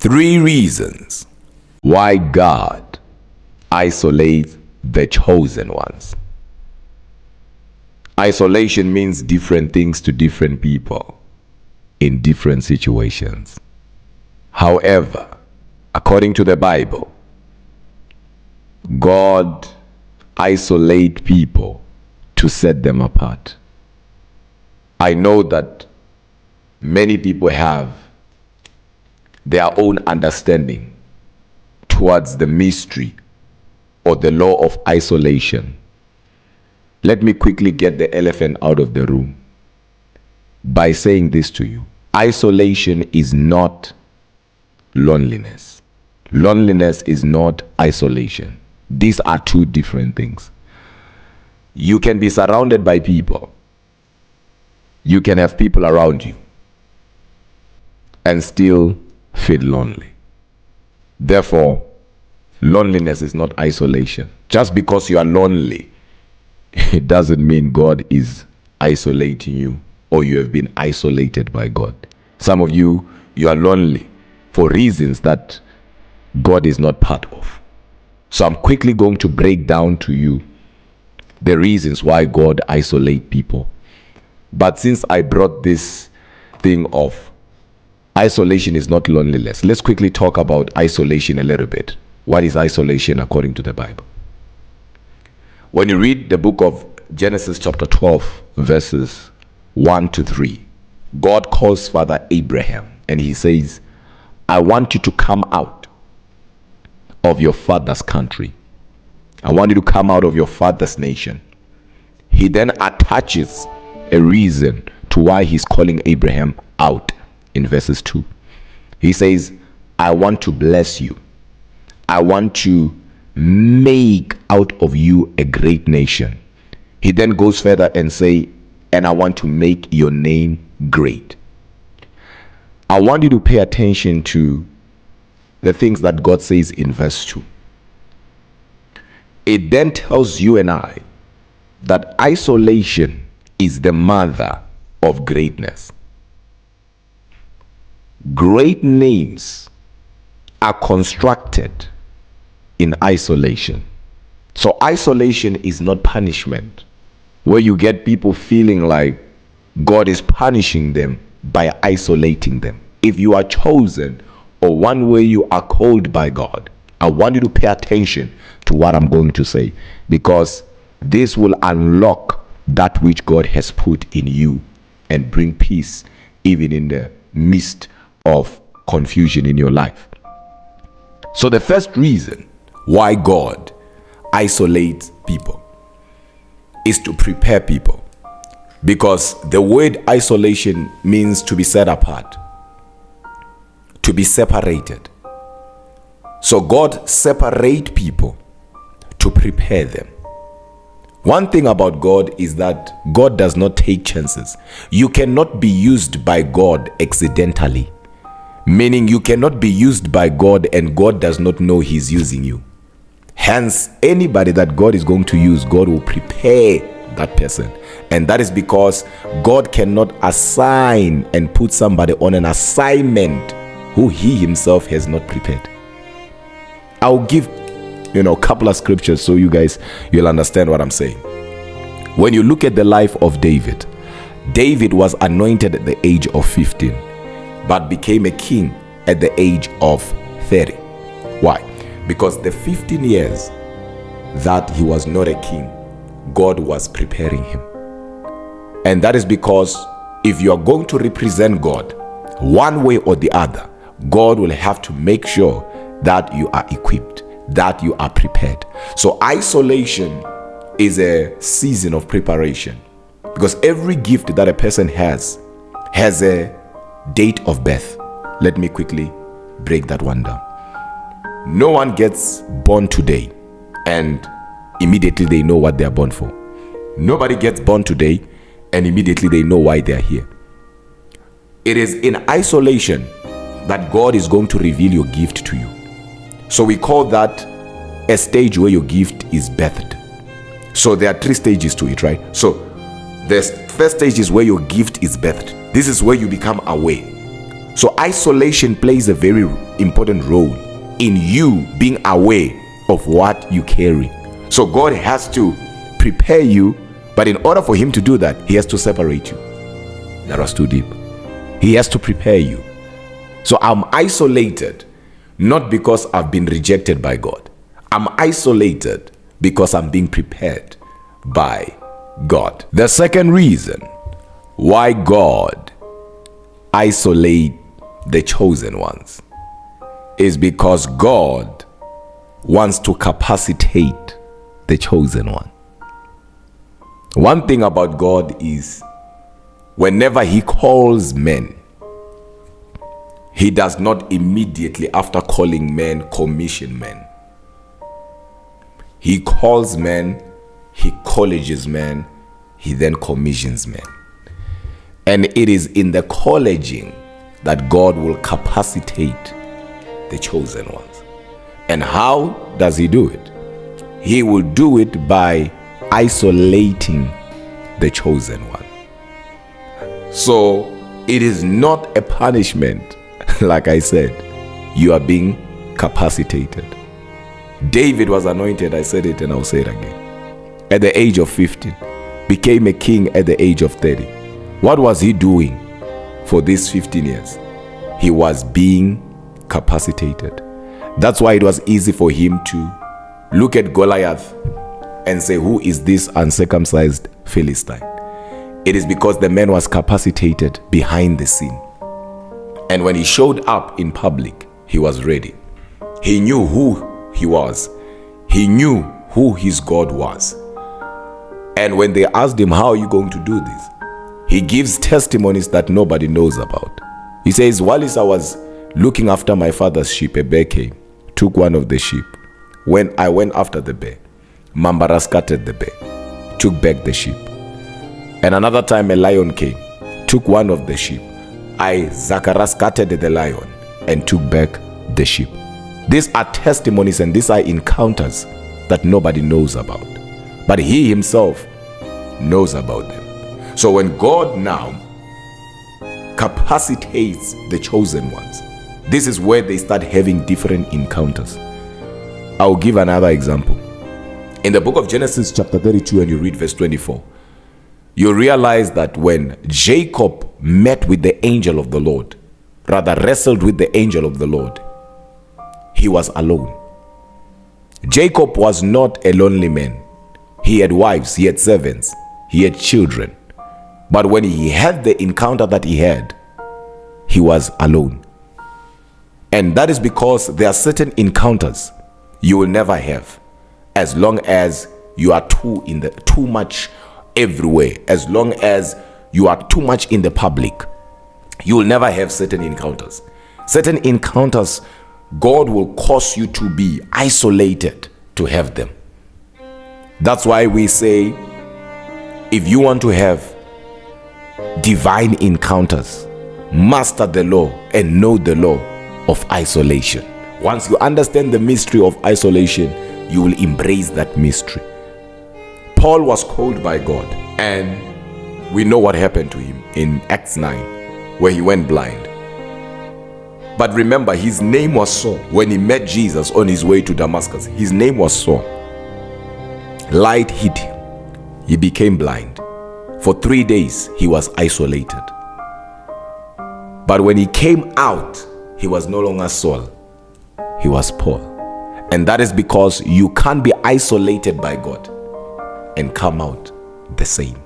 Three reasons why God isolates the chosen ones. Isolation means different things to different people in different situations. However, according to the Bible, God isolates people to set them apart. I know that many people have their own understanding towards the mystery or the law of isolation. Let me quickly get the elephant out of the room by saying this to you. Isolation is not loneliness. Loneliness is not isolation. These are two different things. You can be surrounded by people. You can have people around you and still feel lonely. Therefore, loneliness is not isolation. Just because you are lonely, it doesn't mean God is isolating you or you have been isolated by God. Some of you, you are lonely for reasons that God is not part of. So I'm quickly going to break down to you the reasons why God isolates people. But since I brought this thing of isolation is not loneliness, let's quickly talk about isolation a little bit. What is isolation according to the Bible? When you read the book of Genesis chapter 12, verses 1 to 3, God calls Father Abraham and he says, I want you to come out of your father's country. I want you to come out of your father's nation. He then attaches a reason to why he's calling Abraham out in verses 2. He says, I want to bless you. I want to make out of you a great nation. He then goes further and say, and I want to make your name great. I want you to pay attention to the things that God says in verse 2. It then tells you and I that isolation is the mother of greatness. Great names are constructed in isolation. So isolation is not punishment, where you get people feeling like God is punishing them by isolating them. If you are chosen or one way you are called by God, I want you to pay attention to what I'm going to say, because this will unlock that which God has put in you and bring peace even in the midst of confusion in your life. So the first reason why God isolates people is to prepare people, because the word isolation means to be set apart, to be separated. So God separates people to prepare them. One thing about God is that God does not take chances. You cannot be used by God accidentally, meaning you cannot be used by God and God does not know he's using you. Hence, anybody that God is going to use, God will prepare that person. And that is because God cannot assign and put somebody on an assignment who he himself has not prepared. I'll give a couple of scriptures so you'll understand what I'm saying. When you look at the life of David, David was anointed at the age of 15, but became a king at the age of 30. Why? Because the 15 years that he was not a king, God was preparing him. And that is because if you are going to represent God one way or the other, God will have to make sure that you are equipped, that you are prepared. So isolation is a season of preparation, because every gift that a person has a date of birth. Let me quickly break that one down. No one gets born today and immediately they know what they are born for. Nobody gets born today and immediately they know why they are here. It is in isolation that God is going to reveal your gift to you. So we call that a stage where your gift is birthed. So there are 3 stages to it, right? So the first stage is where your gift is birthed. This is where you become aware. So isolation plays a very important role in you being aware of what you carry. So God has to prepare you, but in order for him to do that, he has to separate you. That was too deep. He has to prepare you. So I'm isolated, not because I've been rejected by God. I'm isolated because I'm being prepared by God. The second reason why God isolate the chosen ones is because God wants to capacitate the chosen one. One thing about God is whenever he calls men, he does not immediately after calling men commission men. He calls men, he colleges men, he then commissions men. And it is in the colleging that God will capacitate the chosen ones. And how does he do it? He will do it by isolating the chosen one. So it is not a punishment. Like I said, you are being capacitated. David was anointed, I said it and I'll say it again, at the age of 15, became a king at the age of 30. What was he doing for these 15 years? He was being capacitated. That's why it was easy for him to look at Goliath and say, who is this uncircumcised Philistine? It is because the man was capacitated behind the scene. And when he showed up in public, he was ready. He knew who he was. He knew who his God was. And when they asked him, how are you going to do this? He gives testimonies that nobody knows about. He says, whilst I was looking after my father's sheep, a bear came, took one of the sheep. When I went after the bear, Mambara scattered the bear, took back the sheep. And another time a lion came, took one of the sheep. Zachariah scattered the lion and took back the sheep. These are testimonies and these are encounters that nobody knows about. But he himself knows about them. So when God now capacitates the chosen ones, this is where they start having different encounters. I'll give another example. In the book of Genesis chapter 32 and you read verse 24, you realize that when Jacob met with the angel of the Lord, rather wrestled with the angel of the Lord, he was alone. Jacob was not a lonely man. He had wives, he had servants, he had children. But when he had the encounter that he had, he was alone. And that is because there are certain encounters you will never have as long as you are too much everywhere. As long as you are too much in the public, you will never have certain encounters. Certain encounters, God will cause you to be isolated to have them. That's why we say, if you want to have divine encounters, master the law and know the law of isolation. Once you understand the mystery of isolation, you will embrace that mystery. Paul was called by God, and we know what happened to him in Acts 9, where he went blind. But remember, his name was Saul. When he met Jesus on his way to Damascus, his name was Saul. Light hit him. He became blind. For 3 days, he was isolated. But when he came out, he was no longer Saul. He was Paul. And that is because you can't be isolated by God and come out the same.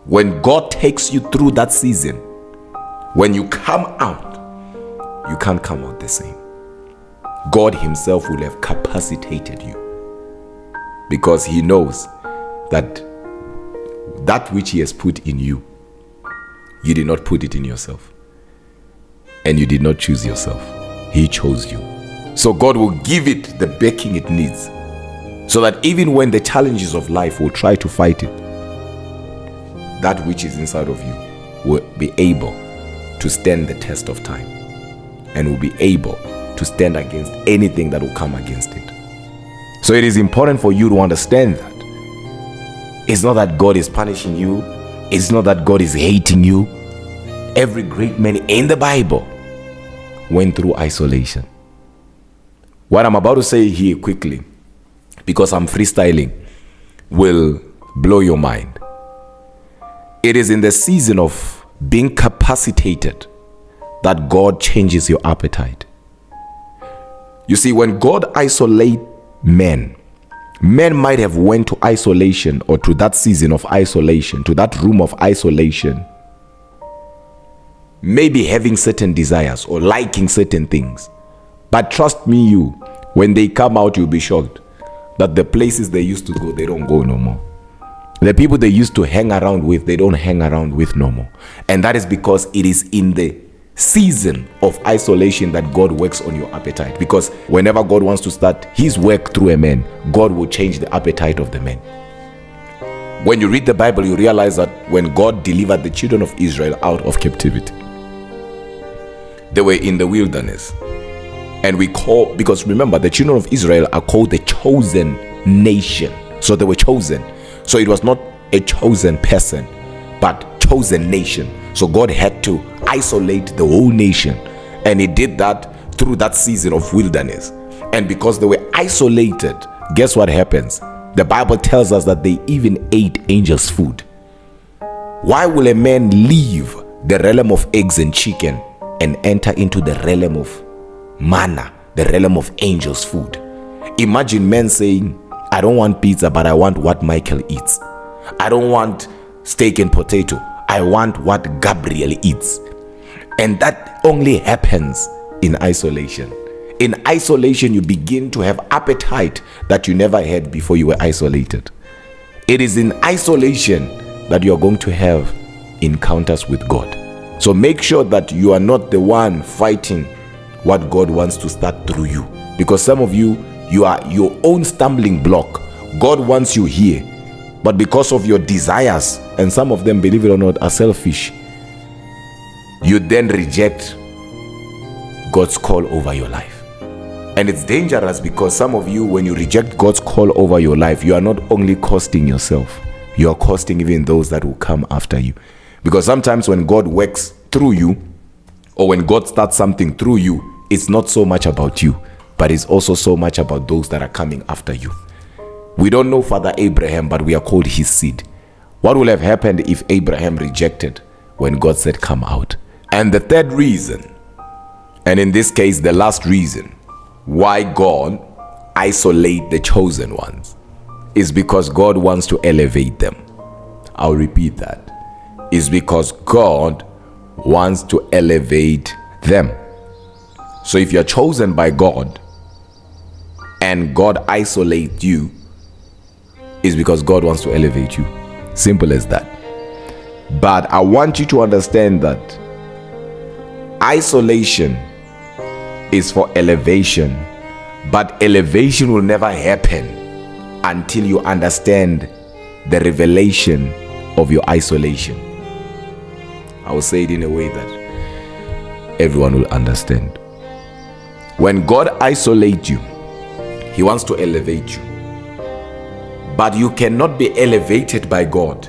When God takes you through that season, when you come out, you can't come out the same. God himself will have capacitated you, because he knows that that which he has put in you, you did not put it in yourself, and you did not choose yourself. He chose you. So God will give it the backing it needs, so that even when the challenges of life will try to fight it, that which is inside of you will be able to stand the test of time, and will be able to stand against anything that will come against it. So it is important for you to understand that it's not that God is punishing you. It's not that God is hating you. Every great man in the Bible went through isolation. What I'm about to say here quickly, because I'm freestyling, will blow your mind. It is in the season of being capacitated that God changes your appetite. You see, when God isolates men might have went to isolation, or to that season of isolation, to that room of isolation, maybe having certain desires or liking certain things. But trust me, when they come out, you'll be shocked that the places they used to go, they don't go no more. The people they used to hang around with, they don't hang around with no more. And that is because it is in the season of isolation that God works on your appetite. Because whenever God wants to start his work through a man, God will change the appetite of the man. When you read the Bible, you realize that when God delivered the children of Israel out of captivity, they were in the wilderness. And because remember, the children of Israel are called the chosen nation. So they were chosen. So it was not a chosen person, but chosen nation. So God had to isolate the whole nation. And he did that through that season of wilderness. And because they were isolated, guess what happens? The Bible tells us that they even ate angels' food. Why will a man leave the realm of eggs and chicken and enter into the realm of manna, the realm of angels' food? Imagine men saying, I don't want pizza, but I want what Michael eats. I don't want steak and potato. I want what Gabriel eats. And that only happens in isolation. In isolation, you begin to have appetite that you never had before you were isolated. It is in isolation that you are going to have encounters with God. So make sure that you are not the one fighting what God wants to start through you. Because some of you are your own stumbling block. God wants you here, but because of your desires, and some of them, believe it or not, are selfish, you then reject God's call over your life. And it's dangerous, because some of you, when you reject God's call over your life, you are not only costing yourself, you are costing even those that will come after you. Because sometimes when God works through you, or when God starts something through you, it's not so much about you, but it's also so much about those that are coming after you. We don't know Father Abraham, but we are called his seed. What would have happened if Abraham rejected when God said, come out? And the third reason, and in this case, the last reason why God isolate the chosen ones, is because God wants to elevate them. I'll repeat that. Is because God wants to elevate them. So if you're chosen by God and God isolates you, is because God wants to elevate you. Simple as that. But I want you to understand that isolation is for elevation, but elevation will never happen until you understand the revelation of your isolation. I will say it in a way that everyone will understand. When God isolates you, he wants to elevate you. But you cannot be elevated by God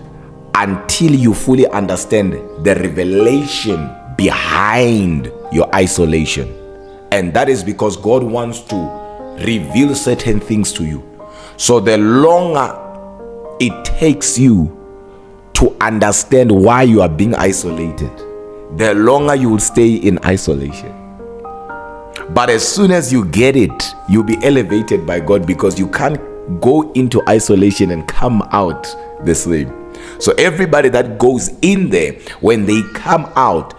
until you fully understand the revelation behind your isolation. And that is because God wants to reveal certain things to you. So the longer it takes you to understand why you are being isolated, the longer you will stay in isolation. But as soon as you get it, you'll be elevated by God, because you can't go into isolation and come out the same. So everybody that goes in there, when they come out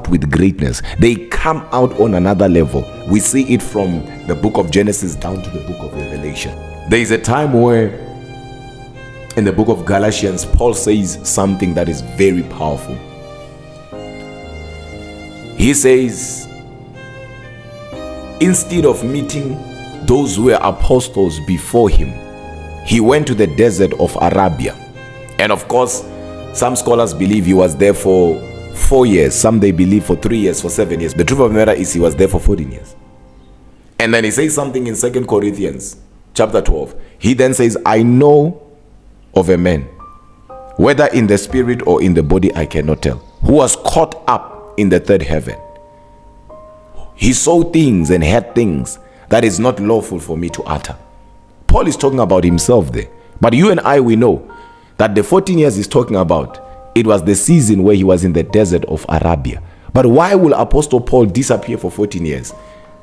with greatness. They come out on another level. We see it from the book of Genesis down to the book of Revelation. There is a time where in the book of Galatians, Paul says something that is very powerful. He says, instead of meeting those who were apostles before him, he went to the desert of Arabia. And of course, some scholars believe he was there for 4 years. Some they believe for 3 years, for 7 years. The truth of the matter is he was there for 14 years. And then he says something in 2 Corinthians chapter 12. He then says, I know of a man, whether in the spirit or in the body I cannot tell, who was caught up in the third heaven. He saw things and heard things that is not lawful for me to utter. Paul is talking about himself there. But you and I, we know that the 14 years he's talking about, it was the season where he was in the desert of Arabia. But why will Apostle Paul disappear for 14 years?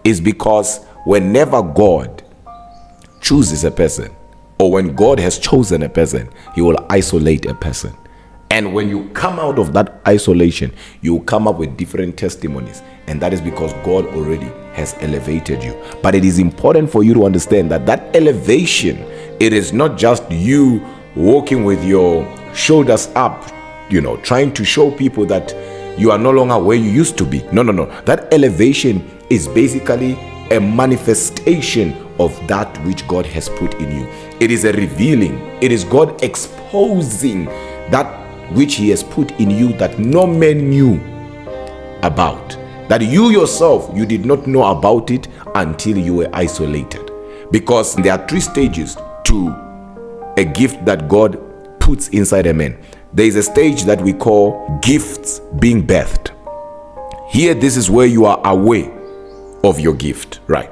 It's because whenever God chooses a person, or when God has chosen a person, he will isolate a person. And when you come out of that isolation, you will come up with different testimonies. And that is because God already has elevated you. But it is important for you to understand that that elevation, it is not just you walking with your shoulders up, trying to show people that you are no longer where you used to be. No. That elevation is basically a manifestation of that which God has put in you. It is a revealing. It is God exposing that which he has put in you that no man knew about. That you yourself, you did not know about it until you were isolated. Because there are 3 stages to a gift that God puts inside a man. There is a stage that we call gifts being birthed. Here, this is where you are aware of your gift, right?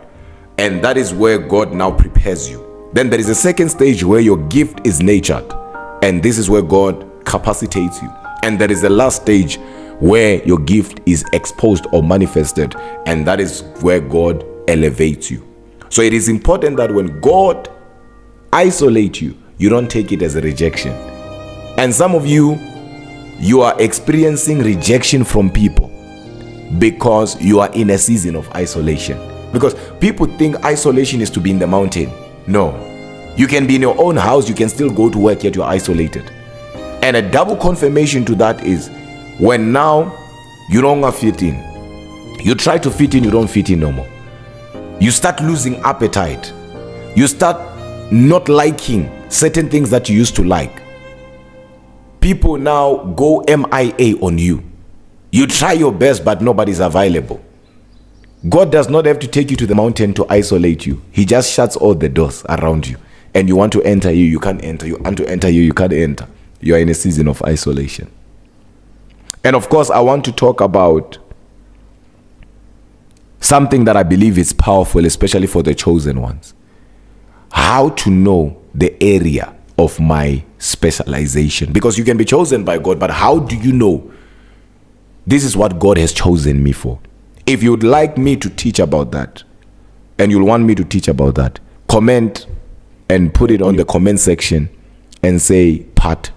And that is where God now prepares you. Then there is a second stage where your gift is nurtured. And this is where God capacitates you. And there is the last stage where your gift is exposed or manifested, and that is where God elevates you. So it is important that when God isolates you, you don't take it as a rejection. And some of you are experiencing rejection from people because you are in a season of isolation. Because people think isolation is to be in the mountain. No, you can be in your own house, you can still go to work, yet you're isolated. And a double confirmation to that is when now you no longer fit in. You try to fit in, you don't fit in no more. You start losing appetite. You start not liking certain things that you used to like. People now go MIA on you. You try your best, but nobody's available. God does not have to take you to the mountain to isolate you. He just shuts all the doors around you. And you want to enter here, you can't enter. You want to enter here, you can't enter. You are in a season of isolation. And of course, I want to talk about something that I believe is powerful, especially for the chosen ones. How to know the area of my specialization. Because you can be chosen by God, but how do you know this is what God has chosen me for? If you'd like me to teach about that, and you'll want me to teach about that, comment and put it on the comment section and say part